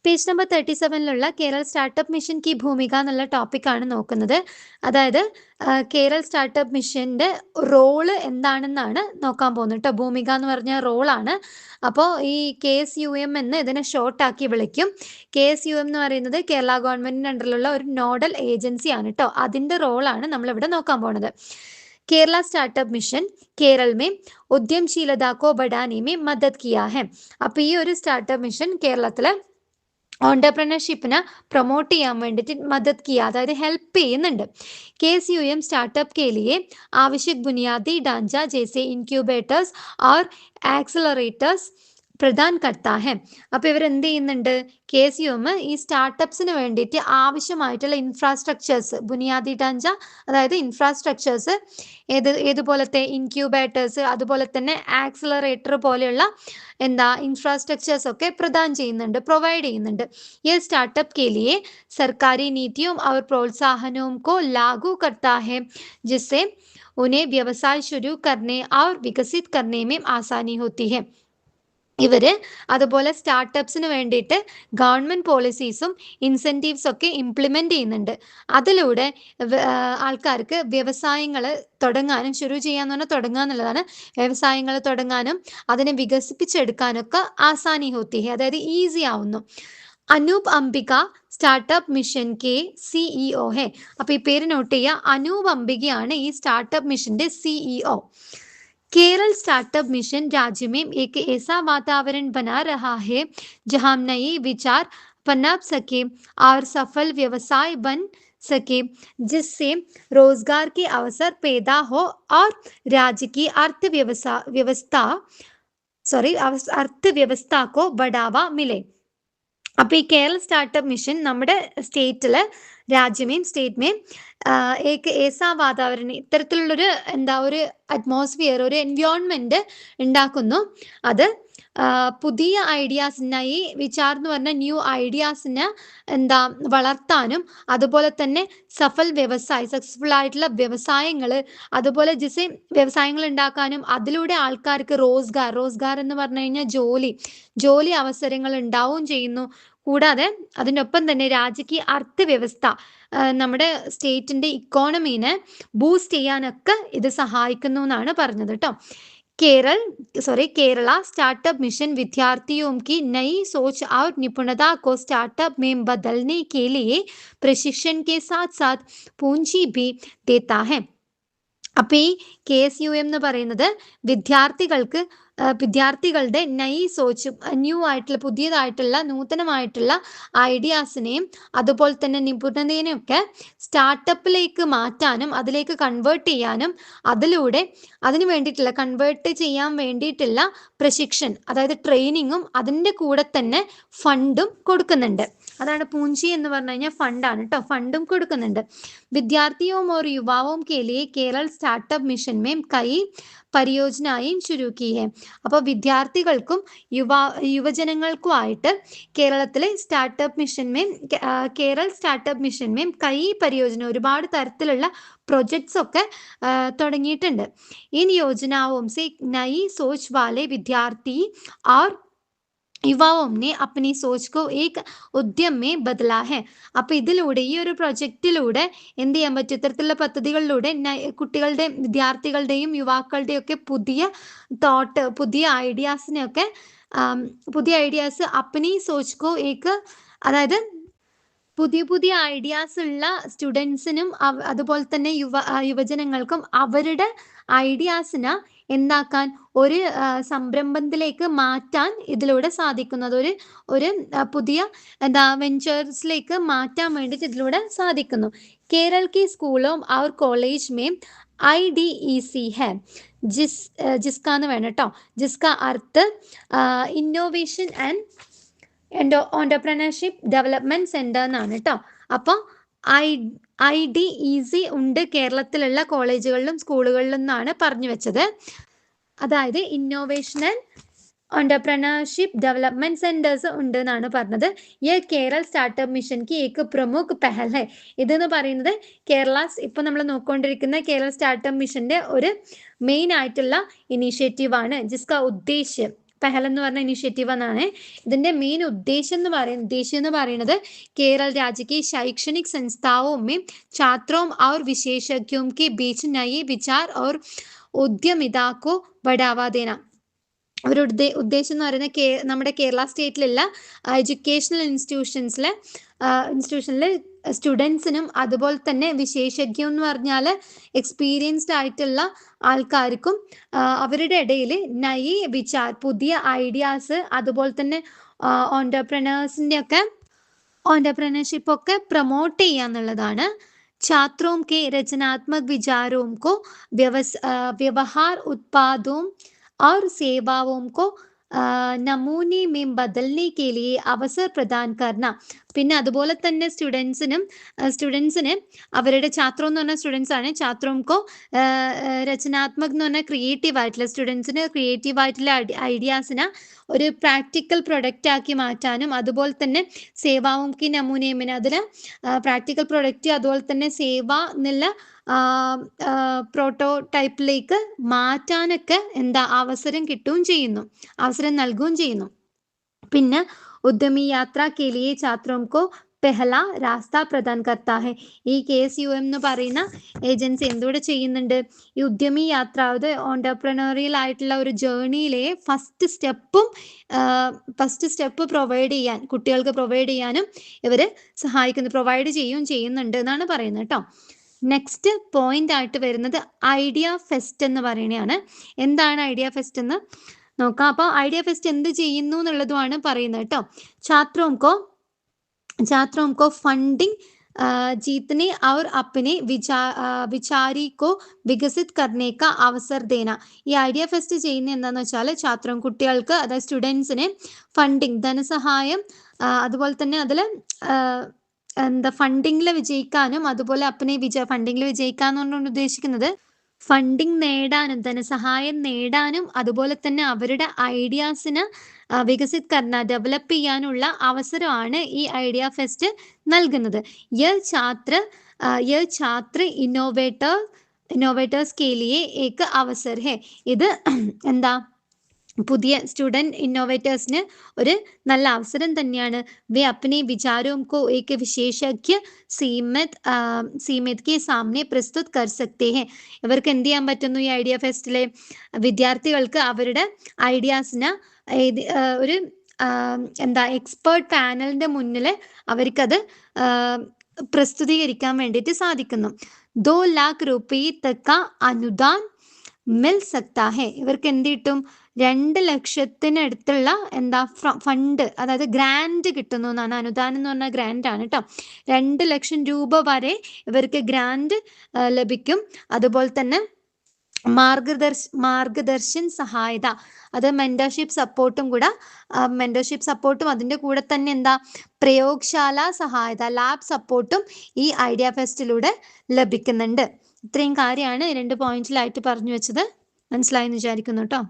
Page number 37 Kerala startup mission കി ഭൂമിക എന്നുള്ള ടോപ്പിക്കാണ് നോക്കുന്നത്. അതായത് കേരള സ്റ്റാർട്ടപ്പ് മിഷന്റെ റോള് എന്താണെന്നാണ് നോക്കാൻ പോകുന്നത് കേട്ടോ. ഭൂമിക എന്ന് പറഞ്ഞ റോളാണ്. അപ്പോൾ ഈ KSUM എന്ന് ഇതിനെ ഷോർട്ടാക്കി വിളിക്കും. KSUM എന്ന് പറയുന്നത് കേരള ഗവൺമെന്റിന്റെ അണ്ടറിലുള്ള ഒരു നോഡൽ ഏജൻസി ആണ് കേട്ടോ. അതിന്റെ റോളാണ് നമ്മളിവിടെ നോക്കാൻ പോകുന്നത്. केरला स्टार्टअप मिशन केरल में उद्यमशीलता को बढ़ाने में मदद किया है. അപ്പോൾ ഈ ഒരു സ്റ്റാർട്ടപ്പ് മിഷൻ കേരളത്തിലെ ഓണ്ടർപ്രണർഷിപ്പിനെ പ്രൊമോട്ട് ചെയ്യാൻ വേണ്ടിയിട്ട് മദത് കിയ, അതായത് ഹെൽപ്പ് ചെയ്യുന്നുണ്ട്. KSUM स्टार्टअप के लिए आवश्यक बुनियादी ढांचा जैसे इनक्यूबेटर्स और एक्सेलरेटर्स പ്രദാൻ കർത്താ ഹെ. അപ്പോൾ ഇവർ എന്ത് ചെയ്യുന്നുണ്ട്? KSUM ഈ സ്റ്റാർട്ടപ്സിന് വേണ്ടിയിട്ട് ആവശ്യമായിട്ടുള്ള ഇൻഫ്രാസ്ട്രക്ചേഴ്സ്, ബുനിയാദി ഢാഞ്ച അതായത് ഇൻഫ്രാസ്ട്രക്ചേഴ്സ്, ഏതുപോലത്തെ ഇൻക്യൂബേറ്റേഴ്സ്, അതുപോലെ തന്നെ ആക്സിലറേറ്റർ പോലെയുള്ള ഇൻഫ്രാസ്ട്രക്ചേഴ്സ് ഒക്കെ പ്രദാനം ചെയ്യുന്നുണ്ട്, പ്രൊവൈഡ് ചെയ്യുന്നുണ്ട്. ये स्टार्टअप के लिए सरकारी नीतियों और प्रोत्साहनों को लागू करता है जिससे उन्हें व्यवसाय शुरू करने और विकसित करने में आसानी होती है. ഇവര് അതുപോലെ സ്റ്റാർട്ടപ്സിന് വേണ്ടിയിട്ട് ഗവൺമെന്റ് പോളിസീസും ഇൻസെൻറ്റീവ്സും ഒക്കെ ഇംപ്ലിമെന്റ് ചെയ്യുന്നുണ്ട്. അതിലൂടെ ആൾക്കാർക്ക് വ്യവസായങ്ങൾ തുടങ്ങാനും, ശുരു ചെയ്യാന്ന് പറഞ്ഞാൽ തുടങ്ങുക എന്നുള്ളതാണ്, വ്യവസായങ്ങൾ തുടങ്ങാനും അതിനെ വികസിപ്പിച്ചെടുക്കാനൊക്കെ ആസാനി ഹോത്തി ഹെ, അതായത് ഈസി ആവുന്നു. Anoop Ambika startup mission K CEO ഹെ. അപ്പൊ ഈ പേര് നോട്ട് ചെയ്യുക. അനൂപ് അംബികയാണ് ഈ സ്റ്റാർട്ടപ്പ് മിഷന്റെ CEO. केरल स्टार्टअप मिशन राज्य में एक ऐसा वातावरण बना रहा है जहां नए विचार पनप सके और सफल व्यवसाय बन सके, जिससे रोजगार के अवसर पैदा हो और राज्य की अर्थव्यवस्था को बढ़ावा मिले. അപ്പോൾ ഈ കേരള സ്റ്റാർട്ടപ്പ് മിഷൻ നമ്മുടെ സ്റ്റേറ്റില്, രാജ്യമേയും സ്റ്റേറ്റ്മേയും ഏക ഏസാ വാതാവരണം, ഇത്തരത്തിലുള്ളൊരു ഒരു അറ്റ്മോസ്ഫിയർ, ഒരു എൻവയോൺമെന്റ് ഉണ്ടാക്കുന്നു. അത് പുതിയ ഐഡിയാസിനായി, വിചാർ എന്ന് പറഞ്ഞ ന്യൂ ഐഡിയാസിനെ വളർത്താനും, അതുപോലെ തന്നെ സക്സസ്ഫുൾ ആയിട്ടുള്ള വ്യവസായങ്ങൾ, അതുപോലെ വ്യവസായങ്ങൾ ഉണ്ടാക്കാനും, അതിലൂടെ ആൾക്കാർക്ക് റോസ്ഗാർ എന്ന് പറഞ്ഞു കഴിഞ്ഞാൽ ജോലി അവസരങ്ങൾ ഉണ്ടാവുകയും ചെയ്യുന്നു. കൂടാതെ അതിനൊപ്പം തന്നെ രാജ്യക്ക് അർത്ഥവ്യവസ്ഥ, നമ്മുടെ സ്റ്റേറ്റിന്റെ ഇക്കോണമീനെ ബൂസ്റ്റ് ചെയ്യാനൊക്കെ ഇത് സഹായിക്കുന്നു എന്നാണ് പറഞ്ഞത് കേട്ടോ. केरला स्टार्टअप मिशन विद्यार्थियों की नई सोच और निपुणता को स्टार्टअप में बदलने के लिए प्रशिक्षण के साथ साथ पूंजी भी देता है. അപ്പോൾ ഈ KSUM എന്ന് പറയുന്നത് വിദ്യാർത്ഥികളുടെ ന്യൂ ആയിട്ടുള്ള, പുതിയതായിട്ടുള്ള, നൂതനമായിട്ടുള്ള ഐഡിയാസിനെയും അതുപോലെ തന്നെ നിപുണതയെയും ഒക്കെ സ്റ്റാർട്ടപ്പിലേക്ക് മാറ്റാനും അതിലേക്ക് കൺവേർട്ട് ചെയ്യാനും, അതിലൂടെ അതിന് വേണ്ടിയിട്ടുള്ള കൺവേർട്ട് ചെയ്യാൻ വേണ്ടിയിട്ടുള്ള പ്രശിക്ഷൺ, അതായത് ട്രെയിനിങ്ങും അതിൻ്റെ കൂടെ തന്നെ ഫണ്ടും കൊടുക്കുന്നുണ്ട്. അതാണ് പൂഞ്ചി എന്ന് പറഞ്ഞു കഴിഞ്ഞാൽ ഫണ്ടാണ് കേട്ടോ, ഫണ്ടും കൊടുക്കുന്നുണ്ട്. വിദ്യാർത്ഥിയോं और युवाओं के लिए केरल स्टार्टअप मिशन में कई പരിയോജനയും ചുരുക്കി ഹെ. അപ്പോൾ വിദ്യാർത്ഥികൾക്കും യുവജനങ്ങൾക്കുമായിട്ട് കേരളത്തിലെ കേരള സ്റ്റാർട്ടപ്പ് മിഷന്മേം കൈ പരിയോജന, ഒരുപാട് തരത്തിലുള്ള പ്രോജക്ട്സ് ഒക്കെ തുടങ്ങിയിട്ടുണ്ട്. इन योजनाओं से नई सोच वाले विद्यार्थी और യുവാവും ने अपनी सोच को एक उद्यम में बदला है. അപ്പോൾ ഇതിലൂടെ, ഈ ഒരു പ്രൊജക്റ്റിലൂടെ എന്ത് ചെയ്യാൻ പറ്റും? ഇത്തരത്തിലുള്ള പദ്ധതികളിലൂടെ കുട്ടികളുടെയും വിദ്യാർത്ഥികളുടെയും യുവാക്കളുടെയും ഒക്കെ പുതിയ ഐഡിയാസ് അപ്പനി സോച്ച് കോ ഏക്ക്, അതായത് പുതിയ ഐഡിയാസ് ഉള്ള സ്റ്റുഡൻസിനും അതുപോലെ തന്നെ യുവജനങ്ങൾക്കും അവരുടെ ഐഡിയാസിനെ എന്താക്കാൻ, ഒരു സംരംഭത്തിലേക്ക് മാറ്റാൻ ഇതിലൂടെ സാധിക്കുന്നത്, ഒരു പുതിയ വെഞ്ചേഴ്സിലേക്ക് മാറ്റാൻ വേണ്ടിയിട്ട് ഇതിലൂടെ സാധിക്കുന്നു. കേരള की स्कूलों और कॉलेज में IDEC है जिसका വേണം കേട്ടോ, जिसका अर्थ innovation and entrepreneurship development centre എന്നാണ് കേട്ടോ. അപ്പോൾ IDEC ഉണ്ട് കേരളത്തിലുള്ള കോളേജുകളിലും സ്കൂളുകളിലും എന്നാണ് പറഞ്ഞു വെച്ചത്. അതായത് innovation and entrepreneurship development centres ഉണ്ട് എന്നാണ് പറഞ്ഞത്. ഈ കേരള സ്റ്റാർട്ടപ്പ് മിഷൻ കി ഏക് പ്രമുഖ പെഹൽ ഹെ. ഇതെന്ന് പറയുന്നത് ഇപ്പൊ നമ്മൾ നോക്കിക്കൊണ്ടിരിക്കുന്ന കേരള സ്റ്റാർട്ടപ്പ് മിഷന്റെ ഒരു മെയിൻ ആയിട്ടുള്ള ഇനീഷ്യേറ്റീവ് ആണ്. ജിസ്ക ഉദ്ദേശ്യം പെഹൽ എന്ന് പറഞ്ഞ ഇനിഷ്യേറ്റീവ് എന്നാണ്. ഇതിന്റെ മെയിൻ उद्देश्य എന്ന് പറയുന്നത് केरल राज्य की शैक्षणिक संस्थाओं में छात्रों और विशेषज्ञों के बीच नए विचार और उद्यमिता को बढ़ावा देना. ഒരു ഉദ്ദേശം എന്ന് പറയുന്നത് നമ്മുടെ കേരള സ്റ്റേറ്റിലുള്ള എഡ്യൂക്കേഷണൽ ഇൻസ്റ്റിറ്റ്യൂഷനിൽ സ്റ്റുഡൻസിനും അതുപോലെ തന്നെ വിശേഷജ്ഞം എന്ന് പറഞ്ഞാൽ എക്സ്പീരിയൻസ്ഡ് ആയിട്ടുള്ള ആൾക്കാർക്കും അവരുടെ ഇടയിൽ നയി വിചാർ പുതിയ ഐഡിയാസ് അതുപോലെ തന്നെ ഓണ്ടർപ്രണർഷിപ്പ് ഒക്കെ പ്രൊമോട്ട് ചെയ്യാന്നുള്ളതാണ്. छात्रों के रचनात्मक विचारों को व्यवहार उत्पादों और सेवाओं को नमूने में बदलने के लिए अवसर प्रदान करना. പിന്നെ അതുപോലെ തന്നെ സ്റ്റുഡൻസിന് അവരുടെ ഛാത്രം എന്ന് പറഞ്ഞാൽ സ്റ്റുഡൻസ് ആണ്. ഛാത്രോംകോ രചനാത്മക് എന്ന് പറഞ്ഞാൽ ക്രിയേറ്റീവ് ആയിട്ടുള്ള സ്റ്റുഡൻസിന് ക്രിയേറ്റീവ് ആയിട്ടുള്ള ഐഡിയാസിനെ ഒരു പ്രാക്ടിക്കൽ പ്രൊഡക്റ്റ് ആക്കി മാറ്റാനും അതുപോലെ തന്നെ സേവാവും കി നമൂനേമിന് അതിൽ പ്രാക്ടിക്കൽ പ്രൊഡക്റ്റ് അതുപോലെ തന്നെ സേവ എന്നുള്ള പ്രോട്ടോടൈപ്പിലേക്ക് മാറ്റാനൊക്കെ അവസരം നൽകുകയും ചെയ്യുന്നു. പിന്നെ उद्यमी यात्रा के लिए छात्रों को पहला रास्ता प्रदान करता है. ഈ KSUM എന്ന് പറയുന്ന ഏജൻസി എന്തുകൂടെ ചെയ്യുന്നുണ്ട്? ഈ ഉദ്യമി യാത്ര അത് ഓണ്ടർപ്രണറിയൽ ആയിട്ടുള്ള ഒരു ജേർണിയിലെ ഫസ്റ്റ് സ്റ്റെപ്പ് കുട്ടികൾക്ക് പ്രൊവൈഡ് ചെയ്യാനും ഇവർ പ്രൊവൈഡ് ചെയ്യുന്നുണ്ട് എന്നാണ് പറയുന്നത് കേട്ടോ. നെക്സ്റ്റ് പോയിന്റ് ആയിട്ട് വരുന്നത് ഐഡിയ ഫെസ്റ്റ് എന്ന് പറയുന്നതാണ്. എന്താണ് ഐഡിയ ഫെസ്റ്റ് എന്ന് നോക്കാം. അപ്പോൾ ഐഡിയ ഫെസ്റ്റ് എന്ത് ചെയ്യുന്നു എന്നുള്ളതുമാണ് പറയുന്നത് കേട്ടോ. छात्रों को फंडिंग जीतने और अपने विचारी को विकसित करने का अवसर देना. ഈ ഐഡിയ ഫെസ്റ്റ് ചെയ്യുന്ന എന്താണെന്ന് വെച്ചാൽ കുട്ടികൾക്ക് അതായത് സ്റ്റുഡൻസിന് ഫണ്ടിങ് ധനസഹായം അതുപോലെ തന്നെ അതിൽ ഫണ്ടിങ്ങിൽ വിജയിക്കാനും അതുപോലെ ഫണ്ടിങ്ങിൽ വിജയിക്കാന്നുകൊണ്ട് ഉദ്ദേശിക്കുന്നത് ഫണ്ടിങ് നേടാനും ധനസഹായം നേടാനും അതുപോലെ തന്നെ അവരുടെ ഐഡിയാസിന് ഡെവലപ്പ് ചെയ്യാനുള്ള അവസരമാണ് ഈ ഐഡിയ ഫെസ്റ്റ് നൽകുന്നത്. ഛാത്ര ഇന്നോവേറ്റേഴ്സ് കെ ലിയേ ഏക് അവസർ ഹെ. ഇത് എന്താ പുതിയ സ്റ്റുഡൻറ് ഇന്നോവേറ്റേഴ്സിന് ഒരു നല്ല അവസരം തന്നെയാണ്. വേ അപ്നെ വിചാരോം കോ ഏക് വിശേഷജ്ഞ സീമിത് കെ സാമനെ പ്രസ്തുത് കർ സക്തേ ഹെ. ഇവർക്ക് എന്ത് ചെയ്യാൻ പറ്റുന്നു? ഈ ഐഡിയ ഫെസ്റ്റിലെ വിദ്യാർത്ഥികൾക്ക് അവരുടെ ഐഡിയാസിന് ഒരു എക്സ്പേർട്ട് പാനലിന്റെ മുന്നിൽ അവർക്കത് പ്രസ്തുതീകരിക്കാൻ വേണ്ടിയിട്ട് സാധിക്കുന്നു. 2 लाख रुपये तक का अनुदान മിൽ സക്താ ഹെ. ഇവർക്ക് എന്ത് കിട്ടും? 2 ലക്ഷത്തിനടുത്തുള്ള ഫണ്ട് അതായത് ഗ്രാൻഡ് കിട്ടുന്നു എന്നാണ്. അനുദാനം എന്ന് പറഞ്ഞാൽ ഗ്രാൻഡ് ആണ് കേട്ടോ. 2 ലക്ഷം രൂപ വരെ ഇവർക്ക് ഗ്രാൻഡ് ലഭിക്കും. അതുപോലെ തന്നെ മാർഗദർശൻ സഹായത അത് മെന്റർഷിപ്പ് സപ്പോർട്ടും അതിൻ്റെ കൂടെ തന്നെ പ്രയോഗശാല സഹായത ലാബ് സപ്പോർട്ടും ഈ ഐഡിയ ഫെസ്റ്റിലൂടെ ലഭിക്കുന്നുണ്ട്. ഇത്രയും കാര്യമാണ് 2 പോയിന്റിലായിട്ട് പറഞ്ഞു വെച്ചത്. മനസ്സിലായെന്ന് വിചാരിക്കുന്നു കേട്ടോ.